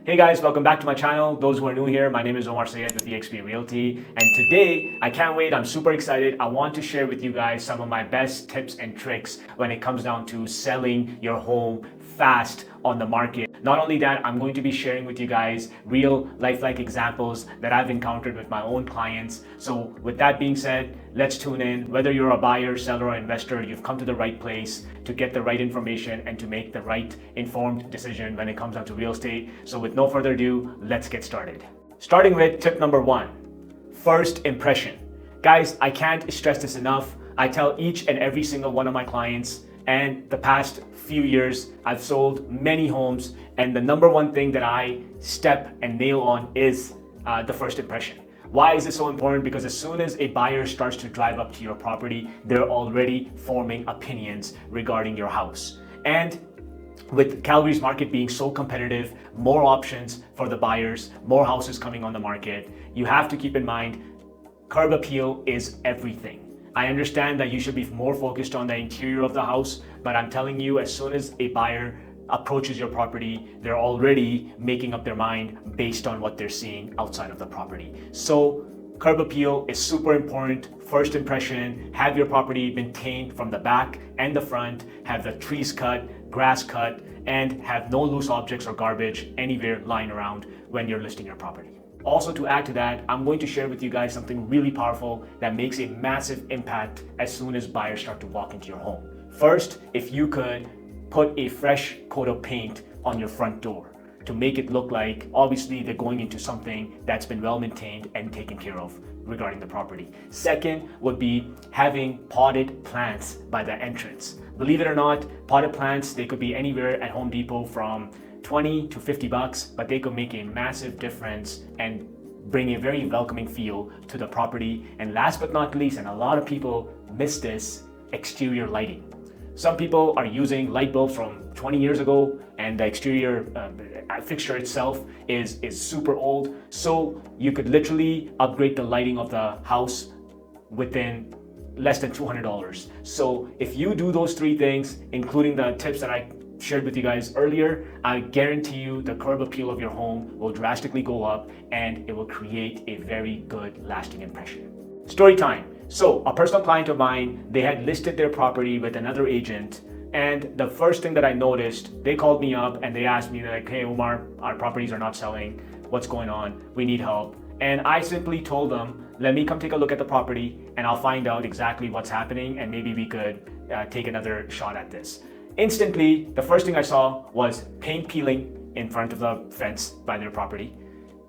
Hey guys, welcome back to my channel. Those who are new here, my name is Umar Syed with EXP Realty. And today, I can't wait, I'm super excited. I want to share with you guys some of my best tips and tricks when it comes down to selling your home fast on the market. Not only that, I'm going to be sharing with you guys real lifelike examples that I've encountered with my own clients. So with that being said, let's tune in. Whether you're a buyer, seller, or investor, you've come to the right place to get the right information and to make the right informed decision when it comes down to real estate. So with no further ado, let's get started. Starting with tip number one, first impression. Guys, I can't stress this enough. I tell each and every single one of my clients, and the past few years, I've sold many homes, and the number one thing that I step and nail on is the first impression. Why is this so important? Because as soon as a buyer starts to drive up to your property, they're already forming opinions regarding your house. And with Calgary's market being so competitive, more options for the buyers, more houses coming on the market, you have to keep in mind, curb appeal is everything. I understand that you should be more focused on the interior of the house, but I'm telling you, as soon as a buyer approaches your property, they're already making up their mind based on what they're seeing outside of the property. So curb appeal is super important. First impression, have your property maintained from the back and the front, have the trees cut, grass cut, and have no loose objects or garbage anywhere lying around when you're listing your property. Also, to add to that, I'm going to share with you guys something really powerful that makes a massive impact as soon as buyers start to walk into your home. First, if you could put a fresh coat of paint on your front door to make it look like, obviously, they're going into something that's been well maintained and taken care of regarding the property. Second would be having potted plants by the entrance. Believe it or not, potted plants, they could be anywhere at Home Depot from 20 to 50 bucks, but they could make a massive difference and bring a very welcoming feel to the property. And last but not least, and a lot of people miss this, exterior lighting. Some people are using light bulbs from 20 years ago, and the exterior fixture itself is super old. So you could literally upgrade the lighting of the house within less than $200. So if you do those three things, including the tips that I shared with you guys earlier, I guarantee you the curb appeal of your home will drastically go up and it will create a very good lasting impression. Story time. So a personal client of mine, they had listed their property with another agent, and the first thing that I noticed, they called me up and they asked me like, hey Umar, our properties are not selling. What's going on? We need help. And I simply told them, let me come take a look at the property and I'll find out exactly what's happening and maybe we could take another shot at this. Instantly, the first thing I saw was paint peeling in front of the fence by their property,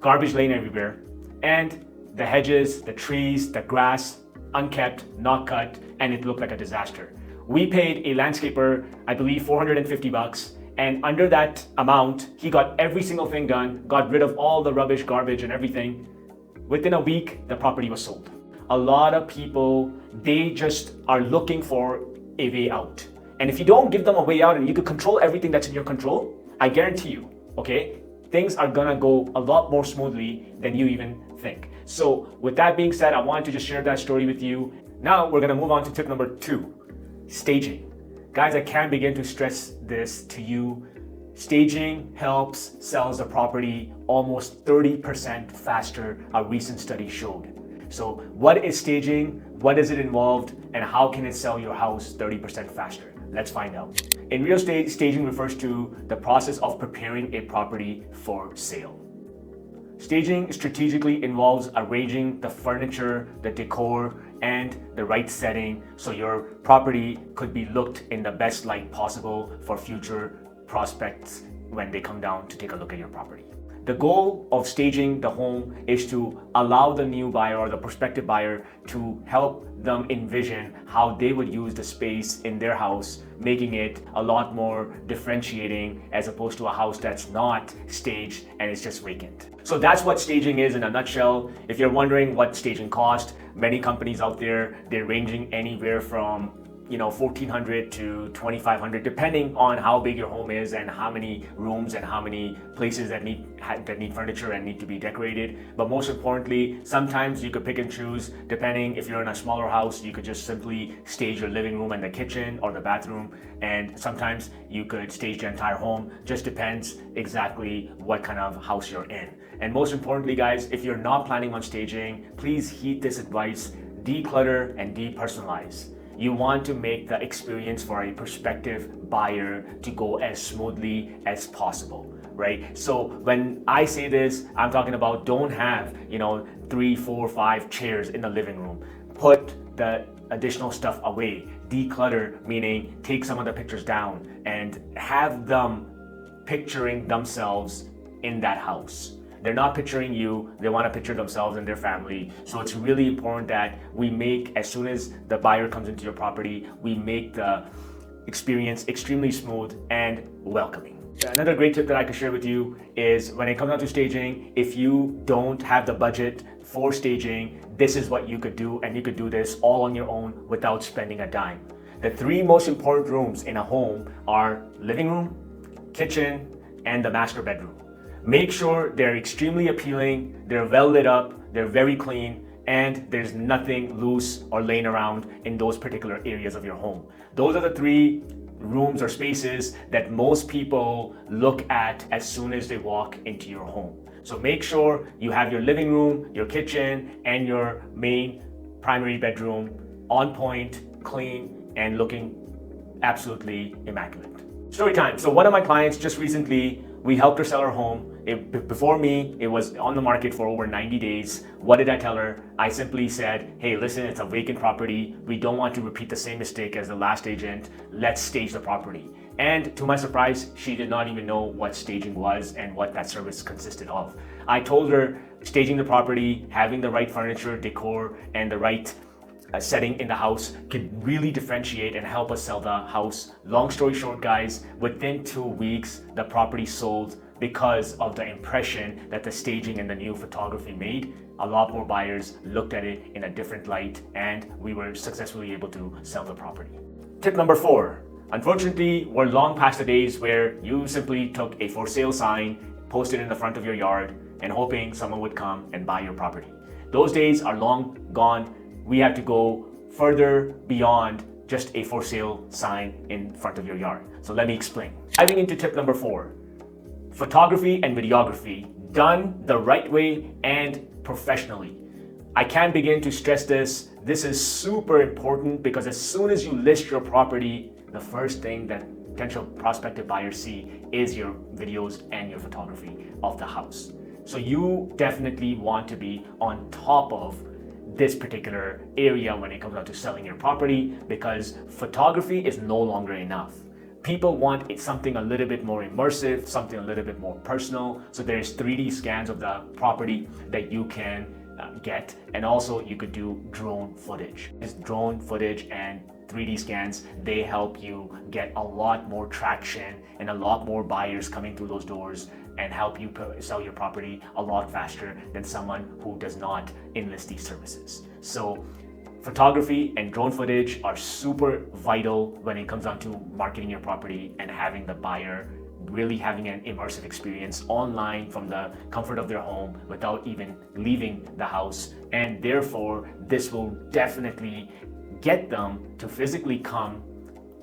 garbage laying everywhere, and the hedges, the trees, the grass, unkept, not cut, and it looked like a disaster. We paid a landscaper, I believe 450 bucks, and under that amount, he got every single thing done, got rid of all the rubbish, garbage, and everything. Within a week, the property was sold. A lot of people, they just are looking for a way out. And if you don't give them a way out and you can control everything that's in your control, I guarantee you, okay, things are gonna go a lot more smoothly than you even think. So with that being said, I wanted to just share that story with you. Now we're gonna move on to tip number two, staging. Guys, I can't begin to stress this to you. Staging helps sells a property almost 30% faster, a recent study showed. So what is staging? What is it involved? And how can it sell your house 30% faster? Let's find out. In real estate, staging refers to the process of preparing a property for sale. Staging strategically involves arranging the furniture, the decor, and the right setting so your property could be looked in the best light possible for future prospects when they come down to take a look at your property. The goal of staging the home is to allow the new buyer or the prospective buyer to help them envision how they would use the space in their house, making it a lot more differentiating as opposed to a house that's not staged and it's just vacant. So that's what staging is in a nutshell. If you're wondering what staging costs, many companies out there, they're ranging anywhere from $1,400 to $2,500, depending on how big your home is and how many rooms and how many places that need furniture and need to be decorated. But most importantly, sometimes you could pick and choose. Depending if you're in a smaller house, you could just simply stage your living room and the kitchen or the bathroom, and sometimes you could stage the entire home. Just depends exactly what kind of house you're in. And most importantly, guys, if you're not planning on staging, please heed this advice: declutter and depersonalize. You want to make the experience for a prospective buyer to go as smoothly as possible, right? So when I say this, I'm talking about don't have, 3, 4, 5 chairs in the living room. Put the additional stuff away. Declutter, meaning take some of the pictures down and have them picturing themselves in that house. They're not picturing you, they want to picture themselves and their family. So it's really important that we make, as soon as the buyer comes into your property, we make the experience extremely smooth and welcoming. Another great tip that I could share with you is when it comes down to staging, if you don't have the budget for staging, this is what you could do, and you could do this all on your own without spending a dime. The 3 most important rooms in a home are living room, kitchen, and the master bedroom. Make sure they're extremely appealing, they're well lit up, they're very clean, and there's nothing loose or laying around in those particular areas of your home. Those are the 3 rooms or spaces that most people look at as soon as they walk into your home. So make sure you have your living room, your kitchen, and your main primary bedroom on point, clean, and looking absolutely immaculate. Story time. So one of my clients just recently, we helped her sell her home. Before me, it was on the market for over 90 days. What did I tell her? I simply said, hey, listen, it's a vacant property. We don't want to repeat the same mistake as the last agent. Let's stage the property. And to my surprise, she did not even know what staging was and what that service consisted of. I told her staging the property, having the right furniture, decor, and the right setting in the house could really differentiate and help us sell the house. Long story short, guys, within 2 weeks, the property sold because of the impression that the staging and the new photography made. A lot more buyers looked at it in a different light, and we were successfully able to sell the property. Tip number 4. Unfortunately, we're long past the days where you simply took a for sale sign, posted in the front of your yard, and hoping someone would come and buy your property. Those days are long gone. We have to go further beyond just a for sale sign in front of your yard. So let me explain. Diving into tip number 4, photography and videography done the right way and professionally. I can't begin to stress this. This is super important because as soon as you list your property, the first thing that potential prospective buyers see is your videos and your photography of the house. So you definitely want to be on top of this particular area when it comes down to selling your property, because photography is no longer enough. People want something a little bit more immersive, something a little bit more personal. So there's 3D scans of the property that you can get, and also you could do drone footage. This drone footage and 3D scans, they help you get a lot more traction and a lot more buyers coming through those doors and help you sell your property a lot faster than someone who does not enlist these services. So photography and drone footage are super vital when it comes down to marketing your property and having the buyer really having an immersive experience online from the comfort of their home without even leaving the house. And therefore, this will definitely get them to physically come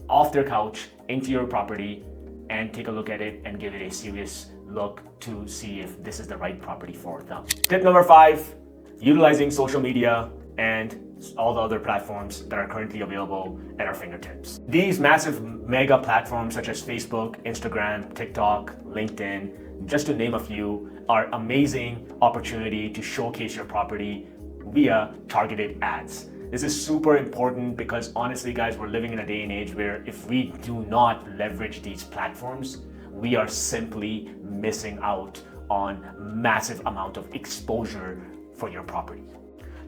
off their couch into your property and take a look at it and give it a serious look to see if this is the right property for them. Tip number 5, utilizing social media and all the other platforms that are currently available at our fingertips. These massive mega platforms such as Facebook, Instagram, TikTok, LinkedIn, just to name a few, are amazing opportunity to showcase your property via targeted ads. This is super important because honestly, guys, we're living in a day and age where if we do not leverage these platforms, we are simply missing out on massive amount of exposure for your property.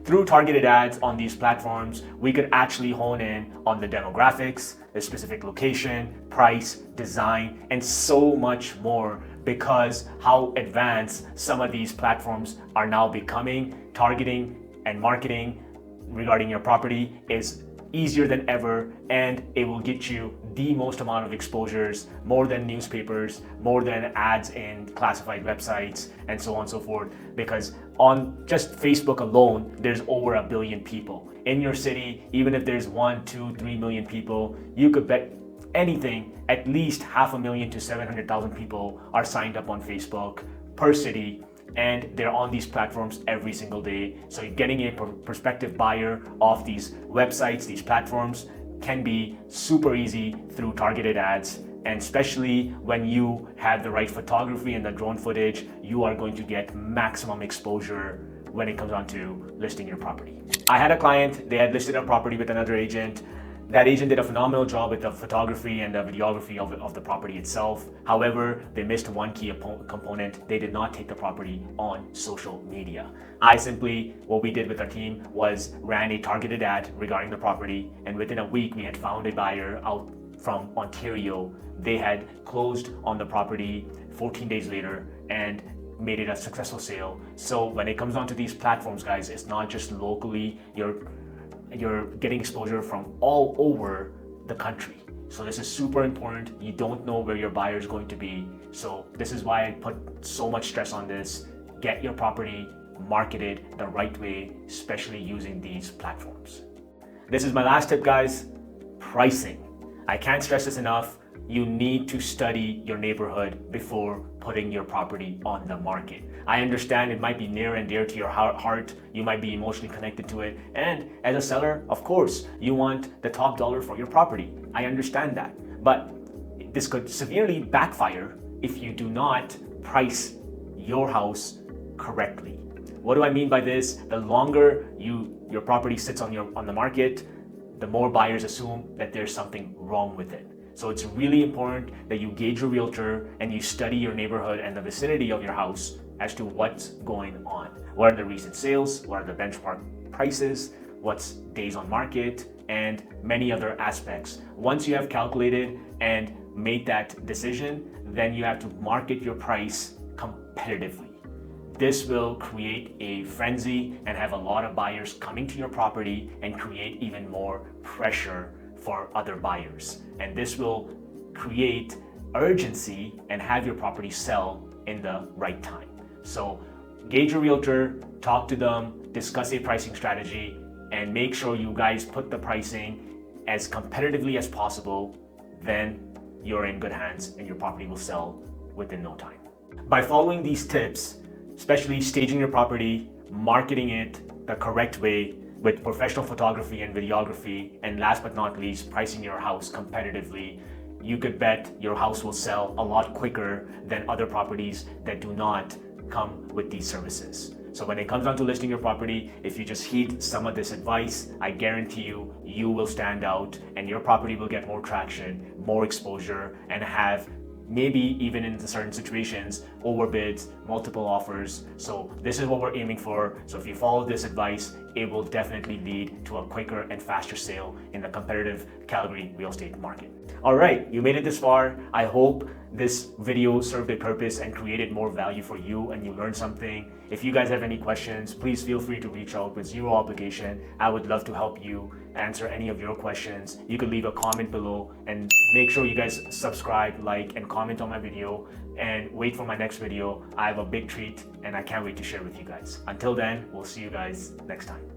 Through targeted ads on these platforms, we could actually hone in on the demographics, the specific location, price, design, and so much more, because how advanced some of these platforms are now becoming. Targeting and marketing regarding your property is easier than ever, and it will get you the most amount of exposures, more than newspapers, more than ads in classified websites, and so on and so forth. Because on just Facebook alone, there's over 1 billion people. In your city, even if there's 1, 2, 3 million people, you could bet anything, at least 500,000 to 700,000 people are signed up on Facebook per city, and they're on these platforms every single day. So getting a prospective buyer off these websites, these platforms, can be super easy through targeted ads. And especially when you have the right photography and the drone footage, you are going to get maximum exposure when it comes on to listing your property. I had a client, they had listed a property with another agent. That agent did a phenomenal job with the photography and the videography of the property itself. However, they missed one key component. They did not take the property on social media. What we did with our team was ran a targeted ad regarding the property, and within a week, we had found a buyer out from Ontario. They had closed on the property 14 days later and made it a successful sale. So when it comes onto these platforms, guys, it's not just locally, you're getting exposure from all over the country. So this is super important. You don't know where your buyer is going to be. So this is why I put so much stress on this. Get your property marketed the right way, especially using these platforms. This is my last tip, guys. Pricing. I can't stress this enough. You need to study your neighborhood before putting your property on the market. I understand it might be near and dear to your heart. You might be emotionally connected to it. And as a seller, of course, you want the top dollar for your property. I understand that. But this could severely backfire if you do not price your house correctly. What do I mean by this? The longer your property sits on the market, the more buyers assume that there's something wrong with it. So it's really important that you gauge your realtor and you study your neighborhood and the vicinity of your house as to what's going on. What are the recent sales? What are the benchmark prices? What's days on market? And many other aspects. Once you have calculated and made that decision, then you have to market your price competitively. This will create a frenzy and have a lot of buyers coming to your property and create even more pressure for other buyers. And this will create urgency and have your property sell in the right time. So gauge your realtor, talk to them, discuss a pricing strategy, and make sure you guys put the pricing as competitively as possible. Then you're in good hands and your property will sell within no time. By following these tips, especially staging your property, marketing it the correct way, with professional photography and videography, and last but not least, pricing your house competitively, you could bet your house will sell a lot quicker than other properties that do not come with these services. So when it comes down to listing your property, if you just heed some of this advice, I guarantee you will stand out and your property will get more traction, more exposure, and have maybe even in certain situations, overbids, multiple offers. So this is what we're aiming for. So if you follow this advice, it will definitely lead to a quicker and faster sale in the competitive Calgary real estate market. All right, you made it this far. I hope this video served a purpose and created more value for you and you learned something. If you guys have any questions, please feel free to reach out with zero obligation. I would love to help you answer any of your questions. You can leave a comment below and make sure you guys subscribe, like, and comment on my video and wait for my next video. I have a big treat and I can't wait to share with you guys. Until then, we'll see you guys next time.